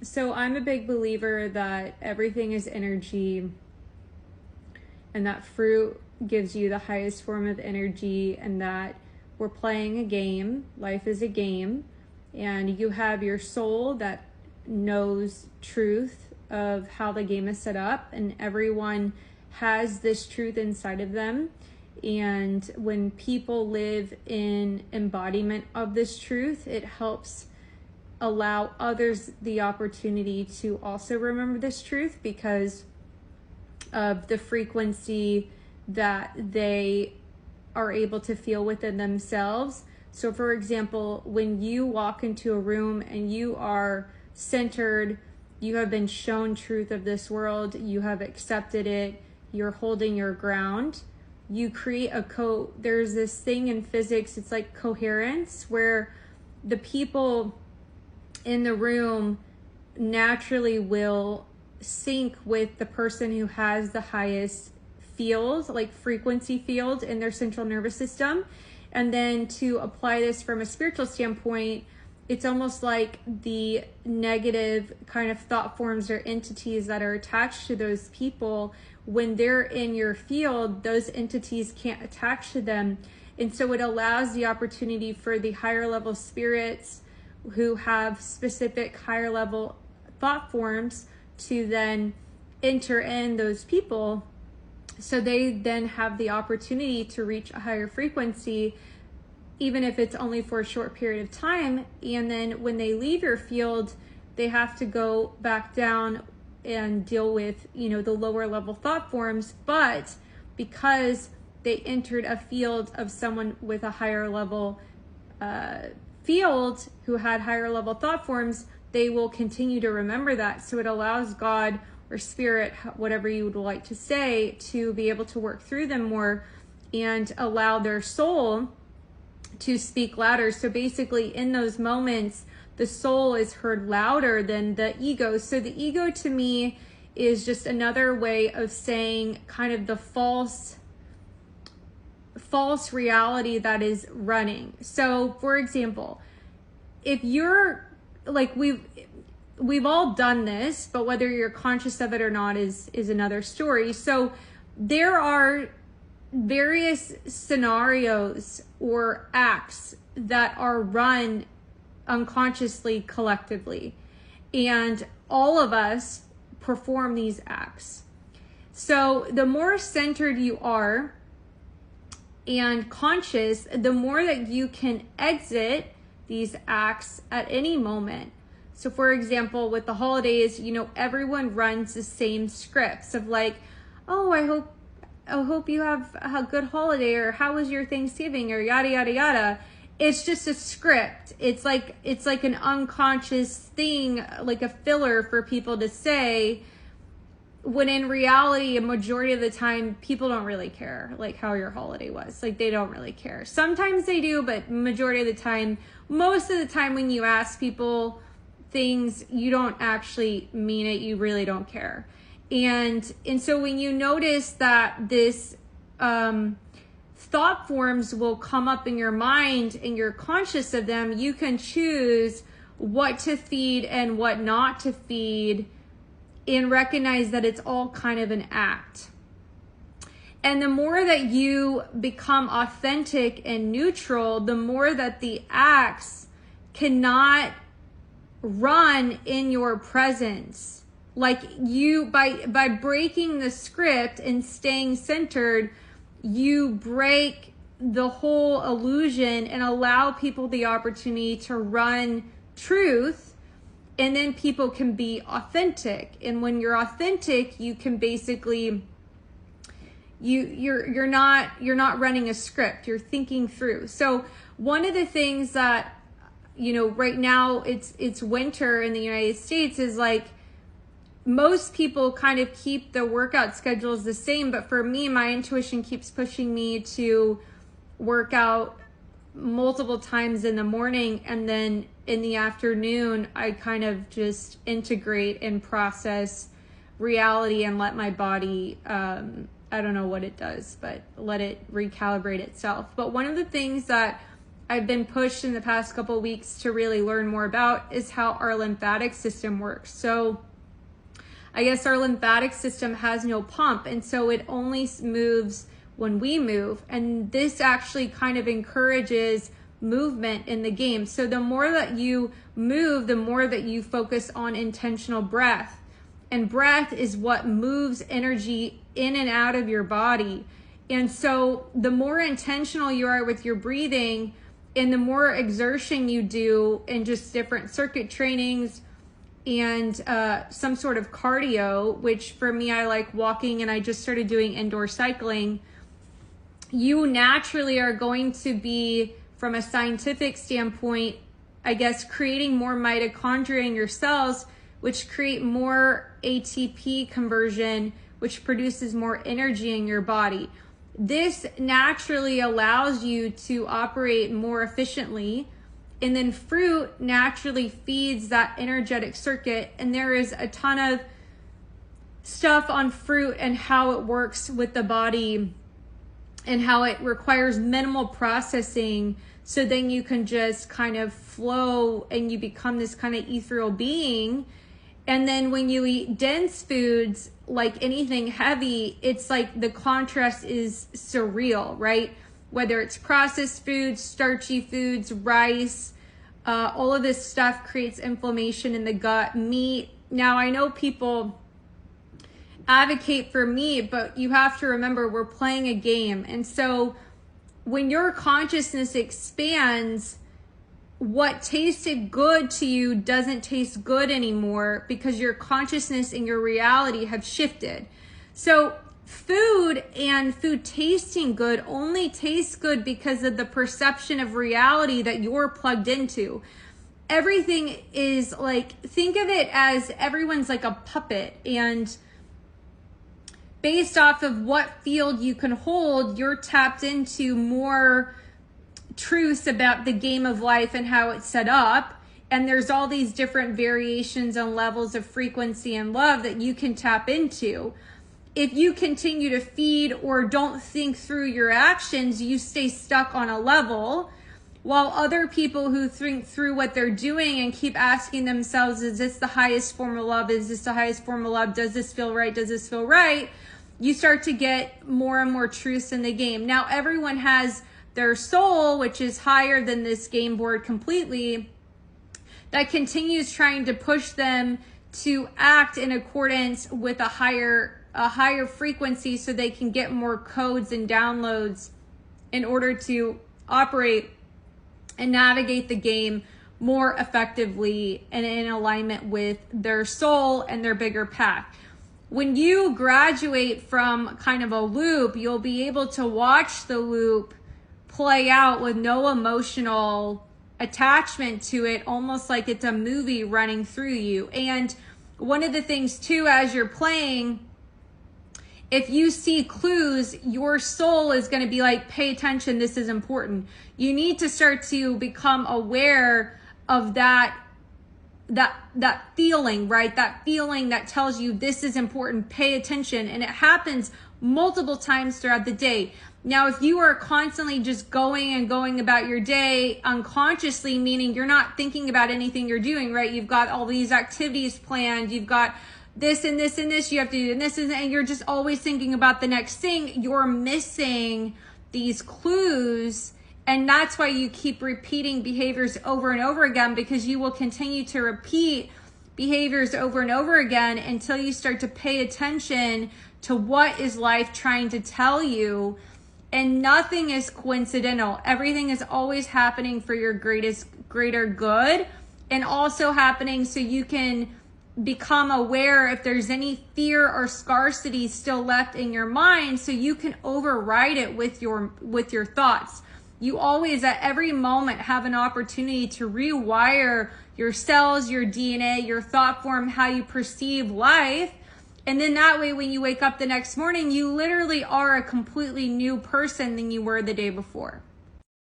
So I'm a big believer that everything is energy, and that fruit gives you the highest form of energy, and that we're playing a game. Life is a game, and you have your soul that knows truth of how the game is set up, and everyone has this truth inside of them. And when people live in embodiment of this truth, it helps allow others the opportunity to also remember this truth because of the frequency that they are able to feel within themselves. So for example, when you walk into a room and you are centered, you have been shown truth of this world, you have accepted it, you're holding your ground, you create there's this thing in physics, it's like coherence, where the people in the room naturally will sync with the person who has the highest field, like frequency field in their central nervous system. And then to apply this from a spiritual standpoint, it's almost like the negative kind of thought forms or entities that are attached to those people, when they're in your field, those entities can't attach to them. And so it allows the opportunity for the higher level spirits who have specific higher level thought forms to then enter in those people, so they then have the opportunity to reach a higher frequency, even if it's only for a short period of time. And then when they leave your field, they have to go back down and deal with, the lower level thought forms. But because they entered a field of someone with a higher level field who had higher level thought forms, they will continue to remember that. So it allows God or spirit, whatever you would like to say, to be able to work through them more and allow their soul to speak louder. So basically in those moments, the soul is heard louder than the ego. So the ego to me is just another way of saying kind of the false reality that is running. So for example, if you're like, we've all done this, but whether you're conscious of it or not is another story. So there are various scenarios or acts that are run unconsciously collectively, and all of us perform these acts. So the more centered you are and conscious, the more that you can exit these acts at any moment. So for example, with the holidays, everyone runs the same scripts of like, oh, I hope you have a good holiday, or how was your Thanksgiving, or yada, yada, yada. It's just a script. It's like an unconscious thing, like a filler for people to say, when in reality, a majority of the time, people don't really care, like how your holiday was. Like, they don't really care. Sometimes they do, but majority of the time, most of the time when you ask people things, you don't actually mean it. You really don't care. And so when you notice that this thought forms will come up in your mind and you're conscious of them, you can choose what to feed and what not to feed, and recognize that it's all kind of an act. And the more that you become authentic and neutral, the more that the acts cannot run in your presence. Like, you, by breaking the script and staying centered, you break the whole illusion and allow people the opportunity to run truth. And then people can be authentic. And when you're authentic, you can basically, you're not running a script, you're thinking through. So one of the things that, right now it's winter in the United States, is like, most people kind of keep the workout schedules the same, but for me, my intuition keeps pushing me to work out multiple times in the morning, and then in the afternoon, I kind of just integrate and process reality and let my body, I don't know what it does, but let it recalibrate itself. But one of the things that I've been pushed in the past couple of weeks to really learn more about is how our lymphatic system works. So I guess our lymphatic system has no pump, and so it only moves when we move. And this actually kind of encourages movement in the game. So the more that you move, the more that you focus on intentional breath. And breath is what moves energy in and out of your body. And so the more intentional you are with your breathing and the more exertion you do in just different circuit trainings and some sort of cardio, which for me, I like walking, and I just started doing indoor cycling, you naturally are going to be, from a scientific standpoint, I guess, creating more mitochondria in your cells, which create more ATP conversion, which produces more energy in your body. This naturally allows you to operate more efficiently. And then fruit naturally feeds that energetic circuit. And there is a ton of stuff on fruit and how it works with the body and how it requires minimal processing. So then you can just kind of flow and you become this kind of ethereal being. And then when you eat dense foods, like anything heavy, it's like the contrast is surreal, right? Whether it's processed foods, starchy foods, rice, all of this stuff creates inflammation in the gut. Meat. Now, I know people advocate for meat, but you have to remember we're playing a game. And so when your consciousness expands, what tasted good to you doesn't taste good anymore because your consciousness and your reality have shifted. So food and food tasting good only tastes good because of the perception of reality that you're plugged into. Everything is like, think of it as everyone's like a puppet, and based off of what field you can hold, you're tapped into more truths about the game of life and how it's set up. And there's all these different variations and levels of frequency and love that you can tap into. If you continue to feed or don't think through your actions, you stay stuck on a level, while other people who think through what they're doing and keep asking themselves, is this the highest form of love? Is this the highest form of love? Does this feel right? Does this feel right? You start to get more and more truths in the game. Now, everyone has their soul, which is higher than this game board completely, that continues trying to push them to act in accordance with a higher frequency so they can get more codes and downloads in order to operate and navigate the game more effectively and in alignment with their soul and their bigger path. When you graduate from kind of a loop, you'll be able to watch the loop play out with no emotional attachment to it, almost like it's a movie running through you. And one of the things too, as you're playing, if you see clues, your soul is going to be like, pay attention, this is important. You need to start to become aware of that feeling, right? That feeling that tells you this is important, pay attention. And it happens multiple times throughout the day. Now, if you are constantly just going about your day unconsciously, meaning you're not thinking about anything you're doing, right? You've got all these activities planned, you've got this and this and this you have to do, and this and you're just always thinking about the next thing, you're missing these clues. And that's why you keep repeating behaviors over and over again, because you will continue to repeat behaviors over and over again until you start to pay attention to what is life trying to tell you. And nothing is coincidental. Everything is always happening for your greater good, and also happening so you can become aware if there's any fear or scarcity still left in your mind, so you can override it with your thoughts. You always, at every moment, have an opportunity to rewire your cells, your DNA, your thought form, how you perceive life. And then that way, when you wake up the next morning, you literally are a completely new person than you were the day before.